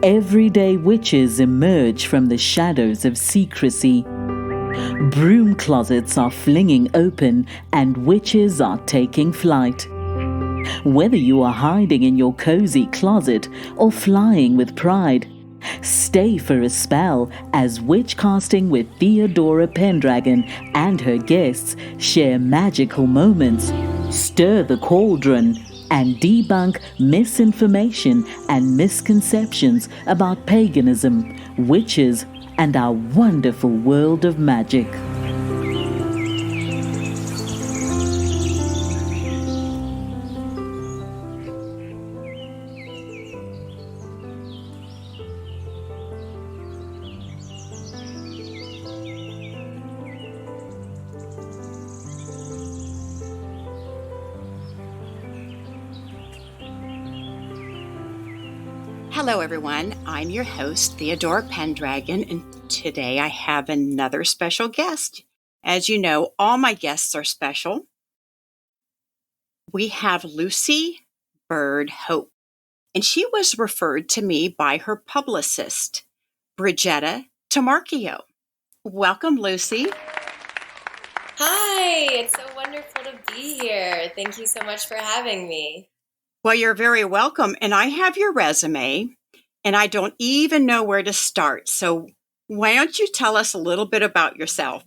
everyday witches emerge from the shadows of secrecy. Broom closets are flinging open and witches are taking flight. Whether you are hiding in your cozy closet or flying with pride, stay for a spell as Witchcasting with Theodora Pendragon and her guests share magical moments, stir the cauldron, and debunk misinformation and misconceptions about paganism, witches, and our wonderful world of magic. Hello, everyone. I'm your host, Theodora Pendragon, and today I have another special guest. As you know, all my guests are special. We have Lucy Byrd Hope, and she was referred to me by her publicist, Brigitta Tamarchio. Welcome, Lucy. Hi, it's so wonderful to be here. Thank you so much for having me. Well, you're very welcome. And I have your resume, and I don't even know where to start. So why don't you tell us a little bit about yourself?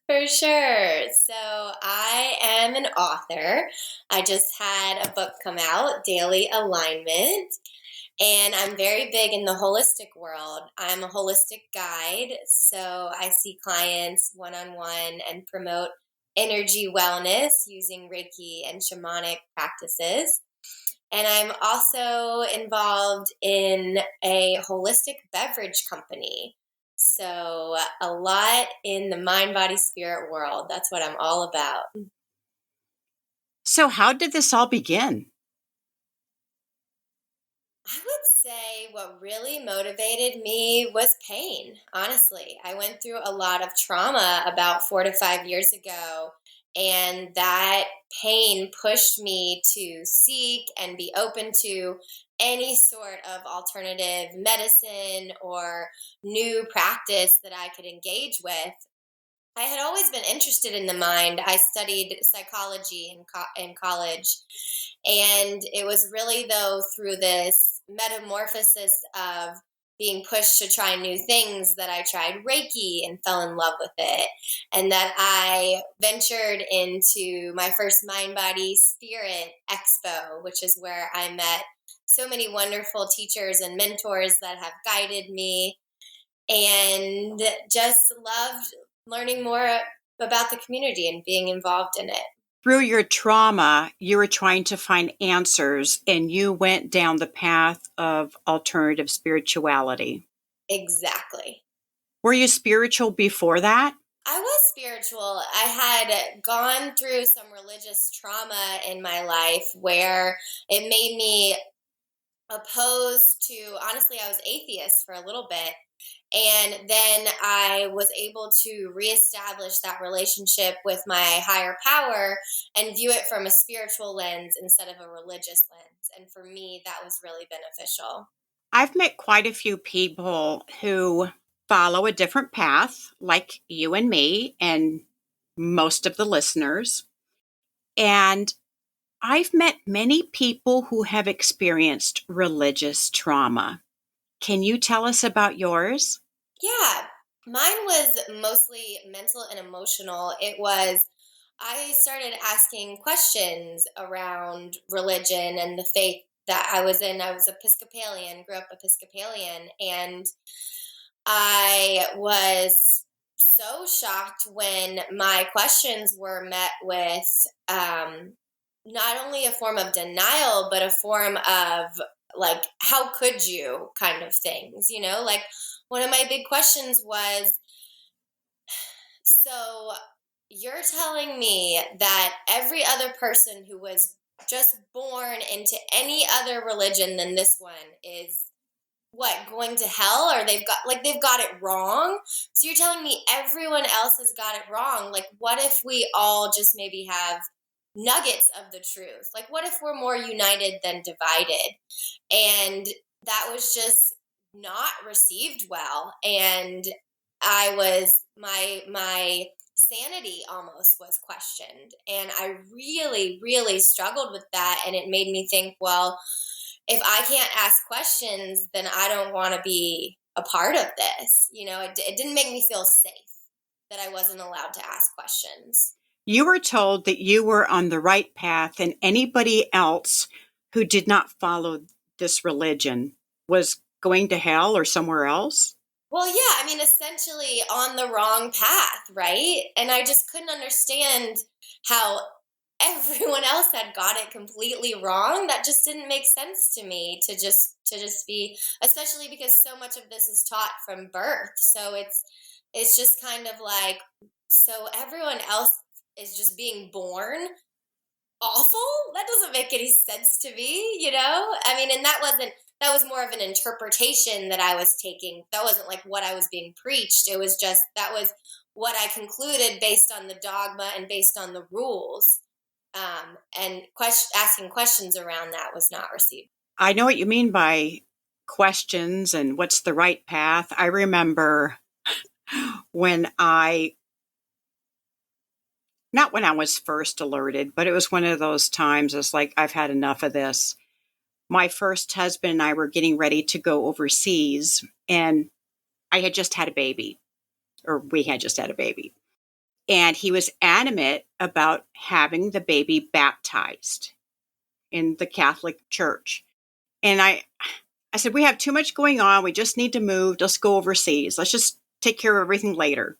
For sure. So I am an author. I just had a book come out, Daily Alignment, and I'm very big in the holistic world. I'm a holistic guide, so I see clients one-on-one and promote energy wellness using Reiki and shamanic practices. And I'm also involved in a holistic beverage company. So a lot in the mind, body, spirit world. That's what I'm all about. So how did this all begin? I would say what really motivated me was pain, honestly. I went through a lot of trauma about 4 to 5 years ago, and that pain pushed me to seek and be open to any sort of alternative medicine or new practice that I could engage with. I had always been interested in the mind. I studied psychology in college. And it was really, though, through this metamorphosis of being pushed to try new things that I tried Reiki and fell in love with it. And that I ventured into my first Mind, Body, Spirit Expo, which is where I met so many wonderful teachers and mentors that have guided me, and just loved learning more about the community and being involved in it. Through your trauma, you were trying to find answers, and you went down the path of alternative spirituality. Exactly. Were you spiritual before that? I was spiritual. I had gone through some religious trauma in my life where it made me opposed to, honestly, I was atheist for a little bit. And then I was able to reestablish that relationship with my higher power and view it from a spiritual lens instead of a religious lens. And for me, that was really beneficial. I've met quite a few people who follow a different path, like you and me and most of the listeners. And I've met many people who have experienced religious trauma. Can you tell us about yours? Yeah, mine was mostly mental and emotional. I started asking questions around religion and the faith that I was in. I was Episcopalian, grew up Episcopalian, and I was so shocked when my questions were met with not only a form of denial, but a form of like, how could you kind of things, like one of my big questions was, so you're telling me that every other person who was just born into any other religion than this one is going to hell, or they've got it wrong? So you're telling me everyone else has got it wrong? Like, what if we all just maybe have nuggets of the truth? Like, what if we're more united than divided? And that was just not received well. And my sanity almost was questioned. And I really, really struggled with that. And it made me think, well, if I can't ask questions, then I don't want to be a part of this. It didn't make me feel safe that I wasn't allowed to ask questions. You were told that you were on the right path, and anybody else who did not follow this religion was going to hell or somewhere else? Well, yeah, I mean, essentially on the wrong path, right? And I just couldn't understand how everyone else had got it completely wrong. That just didn't make sense to me to just be, especially because so much of this is taught from birth. So it's just kind of like, so everyone else is just being born awful. That doesn't make any sense to me. I mean, and that was more of an interpretation that I was taking. That wasn't like what I was being preached. It was just, that was what I concluded based on the dogma and based on the rules. And asking questions around that was not received. I know what you mean by questions and what's the right path. I remember not when I was first alerted, but it was one of those times it's like, I've had enough of this. My first husband and I were getting ready to go overseas, and I had just had a baby, or we had just had a baby. And he was adamant about having the baby baptized in the Catholic Church. And I said, we have too much going on. We just need to move. Let's go overseas. Let's just take care of everything later.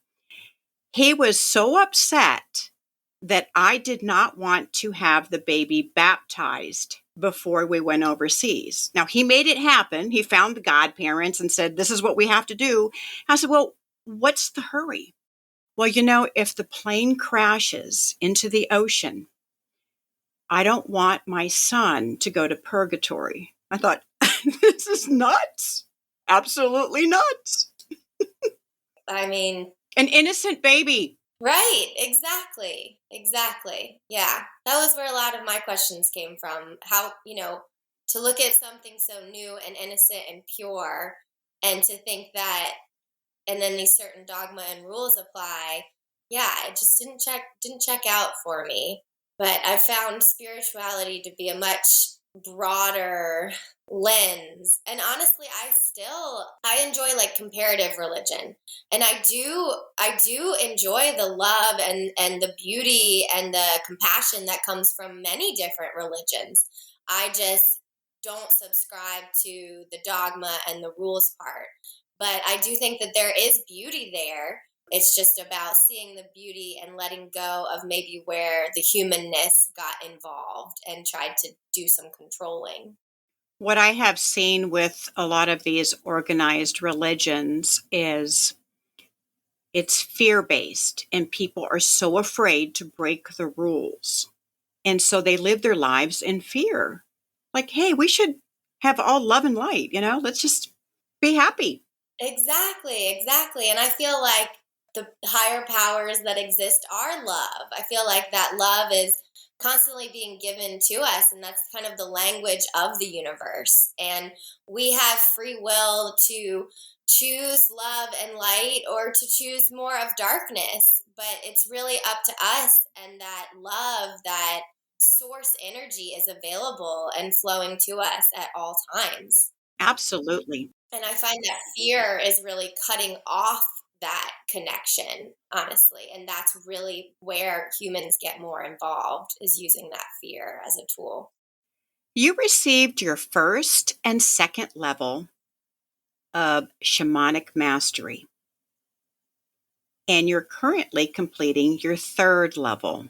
He was so upset that I did not want to have the baby baptized before we went overseas. Now, he made it happen. He found the godparents and said, this is what we have to do. I said, well, what's the hurry? Well, if the plane crashes into the ocean, I don't want my son to go to purgatory. I thought, this is nuts. Absolutely nuts. I mean, an innocent baby. Right. Exactly. Yeah. That was where a lot of my questions came from. How, to look at something so new and innocent and pure, and to think that, and then these certain dogma and rules apply. Yeah, it just didn't check out for me. But I found spirituality to be a much broader lens. And honestly, I enjoy like comparative religion. And I do enjoy the love and the beauty and the compassion that comes from many different religions. I just don't subscribe to the dogma and the rules part. But I do think that there is beauty there. It's just about seeing the beauty and letting go of maybe where the humanness got involved and tried to do some controlling. What I have seen with a lot of these organized religions is it's fear-based, and people are so afraid to break the rules. And so they live their lives in fear. Like, hey, we should have all love and light, let's just be happy. Exactly. And I feel like the higher powers that exist are love. I feel like that love is constantly being given to us, and that's kind of the language of the universe. And we have free will to choose love and light or to choose more of darkness, but it's really up to us, and that love, that source energy is available and flowing to us at all times. Absolutely. And I find that fear is really cutting off that connection, honestly. And that's really where humans get more involved, is using that fear as a tool. You received your first and second level of shamanic mastery, and you're currently completing your third level.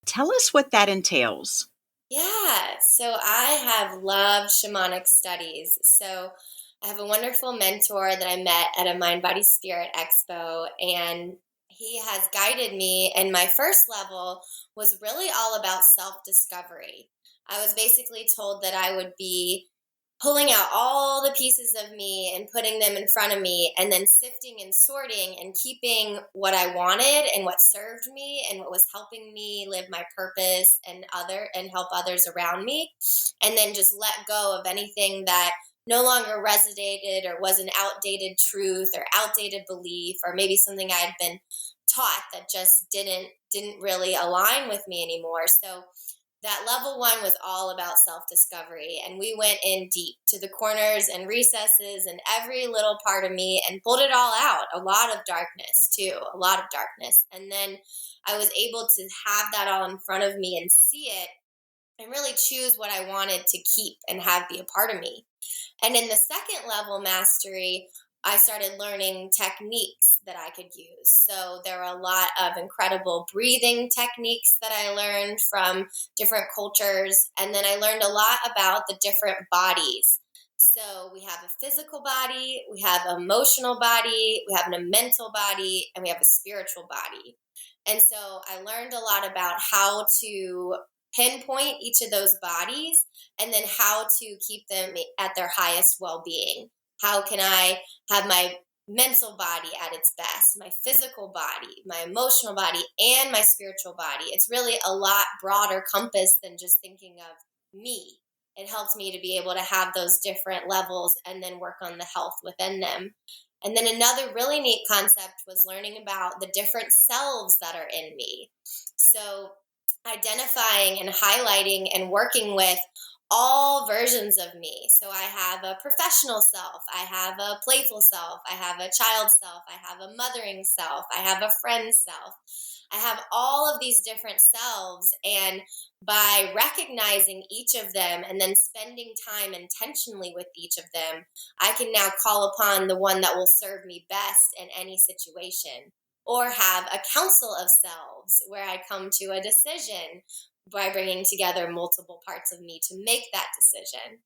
Tell us what that entails. Yeah, so I have loved shamanic studies. So I have a wonderful mentor that I met at a Mind Body Spirit Expo, and he has guided me. And my first level was really all about self-discovery. I was basically told that I would be pulling out all the pieces of me and putting them in front of me, and then sifting and sorting and keeping what I wanted and what served me and what was helping me live my purpose and help others around me, and then just let go of anything that no longer resonated or was an outdated truth or outdated belief, or maybe something I had been taught that just didn't really align with me anymore. So that level 1 was all about self-discovery, and we went in deep to the corners and recesses and every little part of me and pulled it all out. A lot of darkness too, a lot of darkness. And then I was able to have that all in front of me and see it and really choose what I wanted to keep and have be a part of me. And in the second level mastery, I started learning techniques that I could use. So there were a lot of incredible breathing techniques that I learned from different cultures. And then I learned a lot about the different bodies. So we have a physical body, we have an emotional body, we have a mental body, and we have a spiritual body. And so I learned a lot about how to pinpoint each of those bodies, and then how to keep them at their highest well-being. How can I have my mental body at its best, my physical body, my emotional body, and my spiritual body? It's really a lot broader compass than just thinking of me. It helps me to be able to have those different levels and then work on the health within them. And then another really neat concept was learning about the different selves that are in me. So identifying and highlighting and working with all versions of me. So I have a professional self, I have a playful self, I have a child self, I have a mothering self, I have a friend self. I have all of these different selves, and by recognizing each of them and then spending time intentionally with each of them, I can now call upon the one that will serve me best in any situation. Or have a council of selves where I come to a decision by bringing together multiple parts of me to make that decision.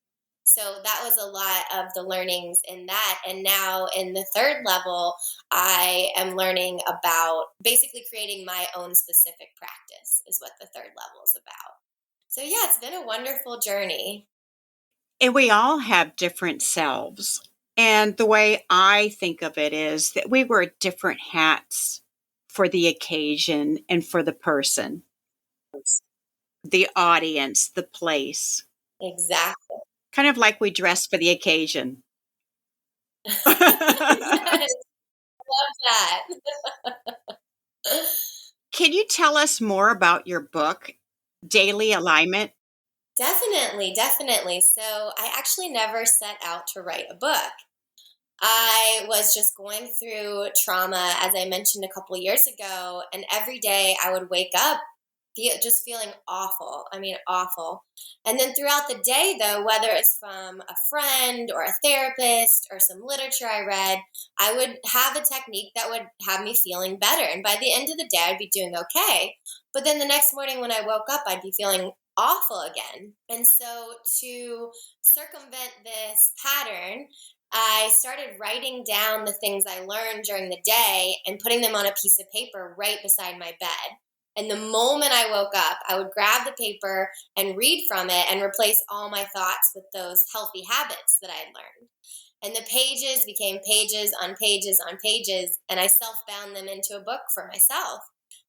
So that was a lot of the learnings in that. And now in the third level, I am learning about basically creating my own specific practice, is what the third level is about. So yeah, it's been a wonderful journey. And we all have different selves. And the way I think of it is that we wear different hats for the occasion and for the person, the audience, the place. Exactly. Kind of like we dress for the occasion. Yes, love that. Can you tell us more about your book, Daily Alignment? Definitely, definitely. So I actually never set out to write a book. I was just going through trauma, as I mentioned a couple years ago, and every day I would wake up just feeling awful. I mean, awful. And then throughout the day, though, whether it's from a friend or a therapist or some literature I read, I would have a technique that would have me feeling better. And by the end of the day, I'd be doing okay. But then the next morning when I woke up, I'd be feeling awful again. And so to circumvent this pattern, I started writing down the things I learned during the day and putting them on a piece of paper right beside my bed. And the moment I woke up, I would grab the paper and read from it and replace all my thoughts with those healthy habits that I had learned. And the pages became pages on pages on pages, and I self-bound them into a book for myself.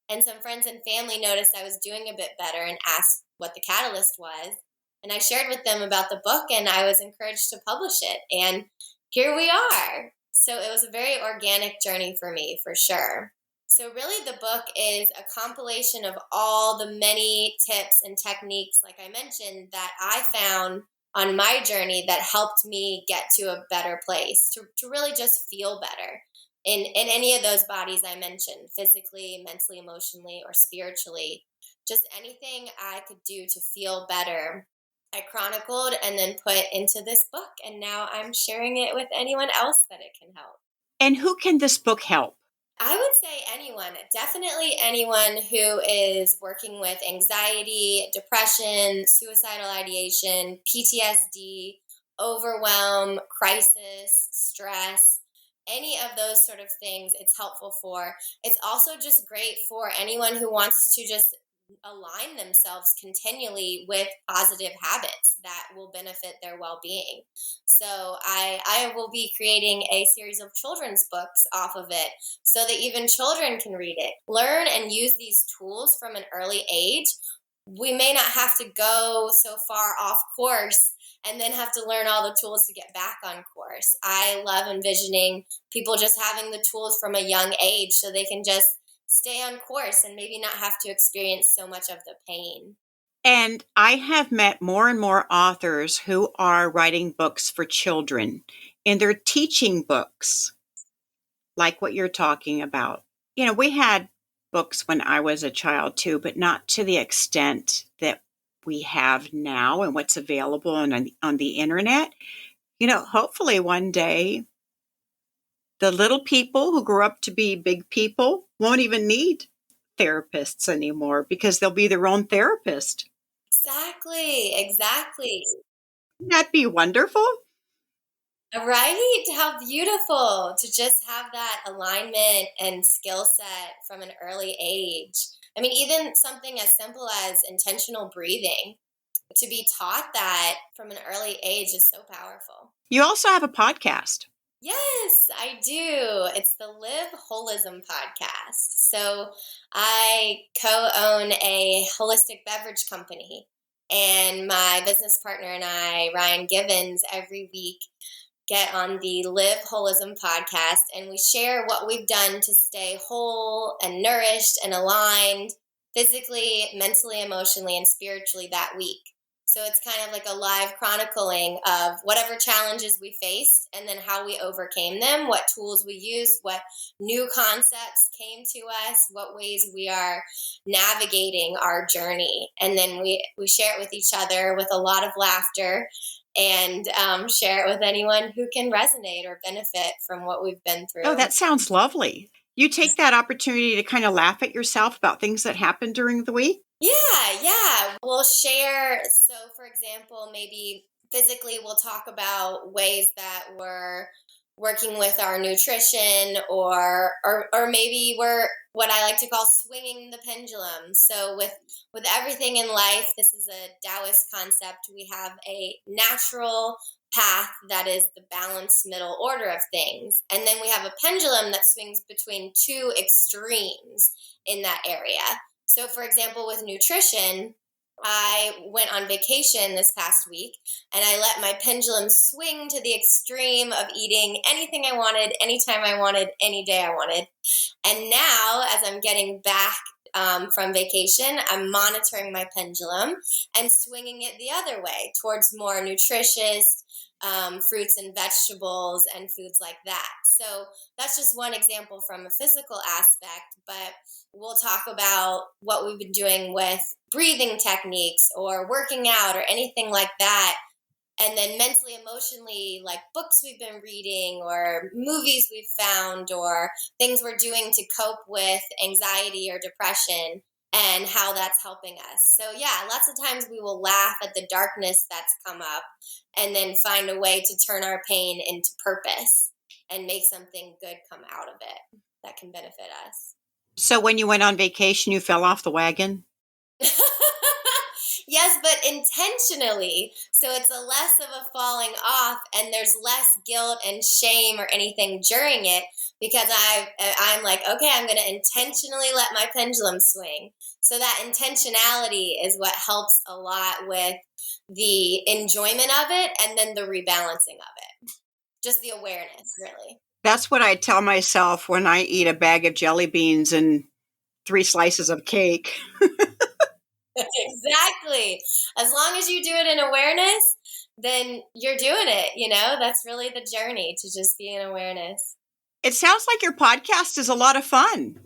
And some friends and family noticed I was doing a bit better and asked what the catalyst was. And I shared with them about the book, and I was encouraged to publish it. And here we are. So it was a very organic journey for me, for sure. So really the book is a compilation of all the many tips and techniques, like I mentioned, that I found on my journey that helped me get to a better place, to really just feel better in any of those bodies I mentioned, physically, mentally, emotionally, or spiritually. Just anything I could do to feel better, I chronicled and then put into this book. And now I'm sharing it with anyone else that it can help. And who can this book help? I would say anyone, definitely anyone who is working with anxiety, depression, suicidal ideation, PTSD, overwhelm, crisis, stress, any of those sort of things it's helpful for. It's also just great for anyone who wants to just align themselves continually with positive habits that will benefit their well-being. So I will be creating a series of children's books off of it so that even children can read it, learn and use these tools from an early age. We may not have to go so far off course and then have to learn all the tools to get back on course. I love envisioning people just having the tools from a young age so they can just stay on course and maybe not have to experience so much of the pain. And I have met more and more authors who are writing books for children, and they're teaching books like what you're talking about. You know, we had books when I was a child too, but not to the extent that we have now and what's available on the internet. You know, hopefully one day the little people who grow up to be big people won't even need therapists anymore because they'll be their own therapist. Exactly. Wouldn't that be wonderful? Right? How beautiful to just have that alignment and skill set from an early age. I mean, even something as simple as intentional breathing, to be taught that from an early age is so powerful. You also have a podcast. Yes, I do. It's the Live Holism podcast. So I co-own a holistic beverage company, and my business partner and I, Ryan Givens, every week get on the Live Holism podcast, and we share what we've done to stay whole and nourished and aligned physically, mentally, emotionally, and spiritually that week. So it's kind of like a live chronicling of whatever challenges we faced and then how we overcame them, what tools we used, what new concepts came to us, what ways we are navigating our journey. And then we share it with each other with a lot of laughter and share it with anyone who can resonate or benefit from what we've been through. Oh, that sounds lovely. You take that opportunity to kind of laugh at yourself about things that happened during the week? Yeah. We'll share. So, for example, maybe physically, we'll talk about ways that we're working with our nutrition, or maybe we're what I like to call swinging the pendulum. So, with everything in life, this is a Taoist concept. We have a natural path that is the balanced middle order of things, and then we have a pendulum that swings between two extremes in that area. So, for example, with nutrition, I went on vacation this past week and I let my pendulum swing to the extreme of eating anything I wanted, anytime I wanted, any day I wanted. And now, as I'm getting back from vacation, I'm monitoring my pendulum and swinging it the other way towards more nutritious fruits and vegetables and foods like that. So that's just one example from a physical aspect, but we'll talk about what we've been doing with breathing techniques or working out or anything like that. And then mentally, emotionally, like books we've been reading or movies we've found or things we're doing to cope with anxiety or depression and how that's helping us. So yeah, lots of times we will laugh at the darkness that's come up and then find a way to turn our pain into purpose and make something good come out of it that can benefit us. So when you went on vacation, you fell off the wagon? Yes, but intentionally. So it's a less of a falling off, and there's less guilt and shame or anything during it because I'm like, okay, I'm going to intentionally let my pendulum swing. So that intentionality is what helps a lot with the enjoyment of it and then the rebalancing of it. Just the awareness, really. That's what I tell myself when I eat a bag of jelly beans and 3 slices of cake. Exactly. As long as you do it in awareness, then you're doing it, That's really the journey, to just be in awareness. It sounds like your podcast is a lot of fun.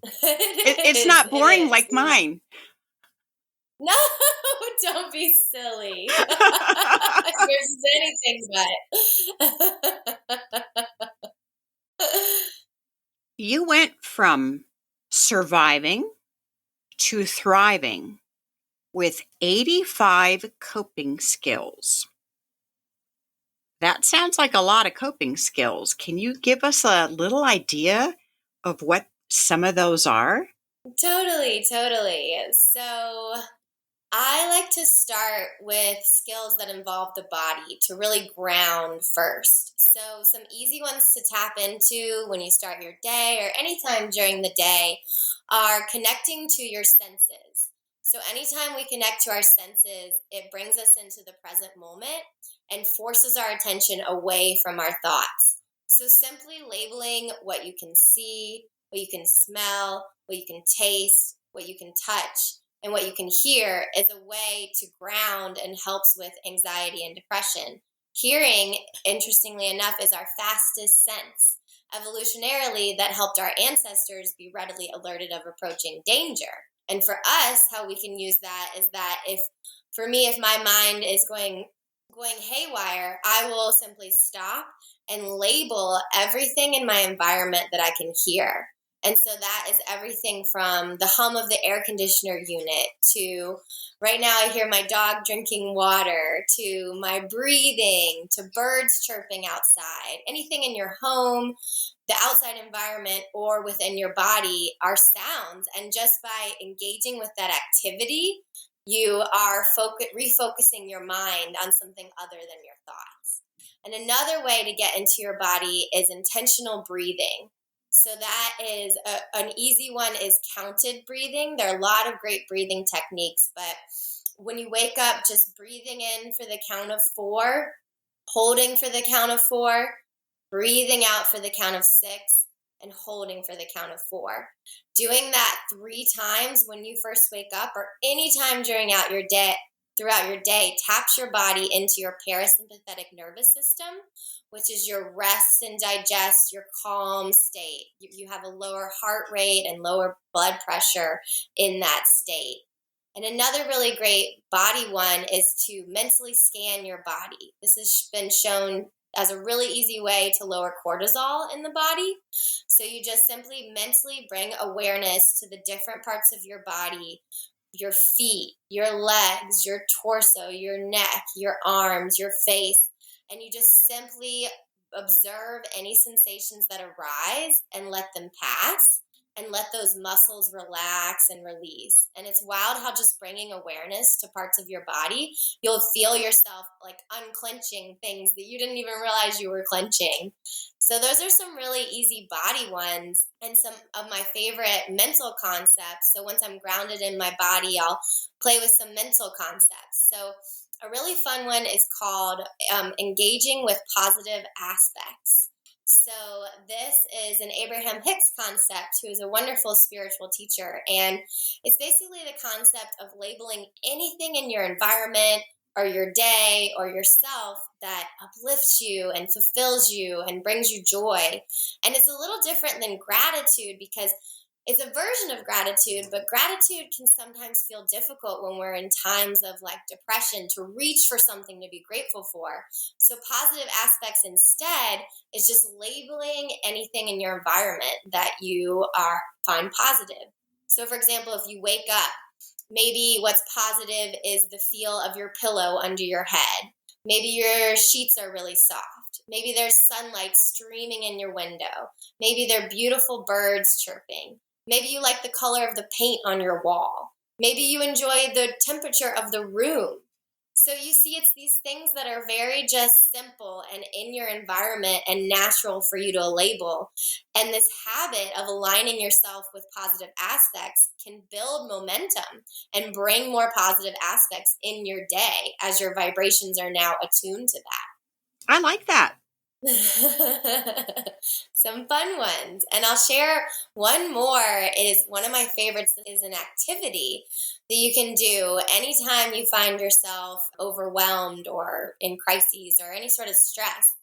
It's not boring like mine. No, don't be silly. There's anything but. You went from surviving to thriving with 85 coping skills. That sounds like a lot of coping skills. Can you give us a little idea of what some of those are? Totally, totally. So I like to start with skills that involve the body to really ground first. So, some easy ones to tap into when you start your day or anytime during the day are connecting to your senses. So, anytime we connect to our senses, it brings us into the present moment and forces our attention away from our thoughts. So, simply labeling what you can see, what you can smell, what you can taste, what you can touch, and what you can hear is a way to ground and helps with anxiety and depression. Hearing, interestingly enough, is our fastest sense. Evolutionarily, that helped our ancestors be readily alerted of approaching danger. And for us, how we can use that is that if my mind is going haywire, I will simply stop and label everything in my environment that I can hear. And so that is everything from the hum of the air conditioner unit to right now I hear my dog drinking water to my breathing to birds chirping outside. Anything in your home, the outside environment, or within your body are sounds. And just by engaging with that activity, you are refocusing your mind on something other than your thoughts. And another way to get into your body is intentional breathing. So that is an easy one is counted breathing. There are a lot of great breathing techniques, but when you wake up, just breathing in for the count of 4, holding for the count of 4, breathing out for the count of 6, and holding for the count of 4. Doing that 3 times when you first wake up or any time throughout your day taps your body into your parasympathetic nervous system, which is your rest and digest, your calm state. You have a lower heart rate and lower blood pressure in that state. And another really great body one is to mentally scan your body. This has been shown as a really easy way to lower cortisol in the body. So you just simply mentally bring awareness to the different parts of your body, your feet, your legs, your torso, your neck, your arms, your face, and you just simply observe any sensations that arise and let them pass and let those muscles relax and release. And it's wild how just bringing awareness to parts of your body, you'll feel yourself like unclenching things that you didn't even realize you were clenching. So those are some really easy body ones and some of my favorite mental concepts. So once I'm grounded in my body, I'll play with some mental concepts. So a really fun one is called engaging with positive aspects. So this is an Abraham Hicks concept, who is a wonderful spiritual teacher. And it's basically the concept of labeling anything in your environment or your day or yourself that uplifts you and fulfills you and brings you joy. And it's a little different than gratitude because it's a version of gratitude, but gratitude can sometimes feel difficult when we're in times of like depression to reach for something to be grateful for. So positive aspects instead is just labeling anything in your environment that you find positive. So for example, if you wake up, maybe what's positive is the feel of your pillow under your head. Maybe your sheets are really soft. Maybe there's sunlight streaming in your window. Maybe there are beautiful birds chirping. Maybe you like the color of the paint on your wall. Maybe you enjoy the temperature of the room. So you see, it's these things that are very just simple and in your environment and natural for you to label. And this habit of aligning yourself with positive aspects can build momentum and bring more positive aspects in your day as your vibrations are now attuned to that. I like that. Some fun ones. And I'll share one more. Is one of my favorites is an activity that you can do anytime you find yourself overwhelmed or in crises or any sort of stress.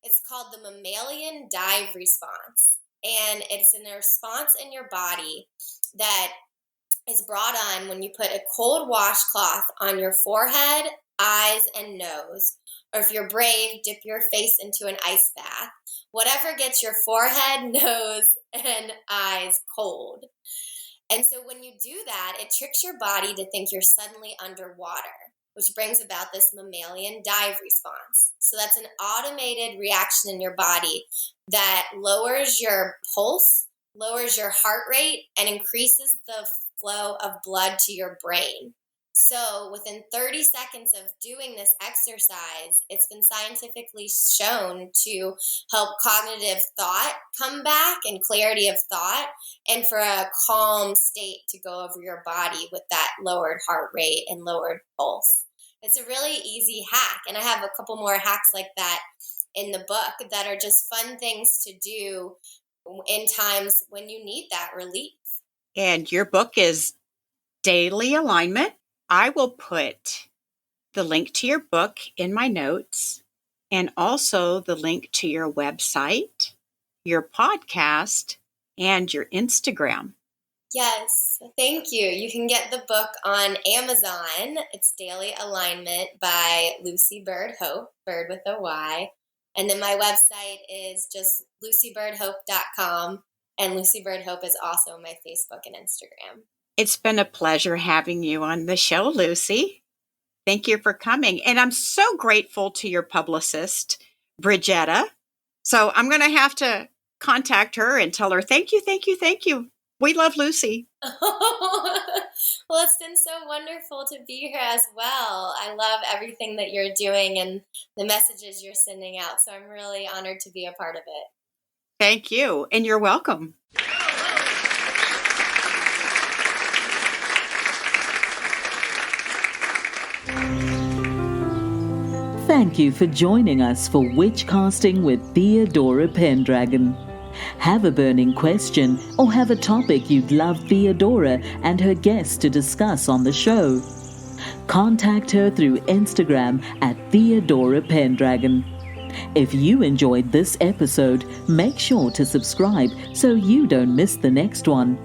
It's called the mammalian dive response. And it's a response in your body that is brought on when you put a cold washcloth on your forehead, eyes, and nose. Or if you're brave, dip your face into an ice bath. Whatever gets your forehead, nose, and eyes cold. And so when you do that, it tricks your body to think you're suddenly underwater, which brings about this mammalian dive response. So that's an automated reaction in your body that lowers your pulse, lowers your heart rate and increases the flow of blood to your brain. So within 30 seconds of doing this exercise, it's been scientifically shown to help cognitive thought come back and clarity of thought, and for a calm state to go over your body with that lowered heart rate and lowered pulse. It's a really easy hack, and I have a couple more hacks like that in the book that are just fun things to do in times when you need that relief. And your book is Daily Alignment. I will put the link to your book in my notes, and also the link to your website, your podcast, and your Instagram. Yes, thank you. You can get the book on Amazon. It's Daily Alignment by Lucy Byrd Hope, Bird with a Y. And then my website is just lucybirdhope.com. And Lucy Byrd Hope is also my Facebook and Instagram. It's been a pleasure having you on the show, Lucy. Thank you for coming. And I'm so grateful to your publicist, Bridgetta. So I'm going to have to contact her and tell her, thank you, thank you, thank you. We love Lucy. Well, it's been so wonderful to be here as well. I love everything that you're doing and the messages you're sending out. So I'm really honored to be a part of it. Thank you. And you're welcome. Thank you for joining us for Witchcasting with Theodora Pendragon. Have a burning question or have a topic you'd love Theodora and her guests to discuss on the show? Contact her through Instagram at Theodora Pendragon. If you enjoyed this episode, make sure to subscribe so you don't miss the next one.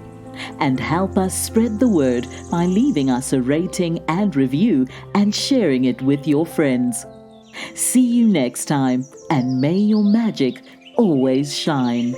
And help us spread the word by leaving us a rating and review and sharing it with your friends. See you next time, and may your magic always shine.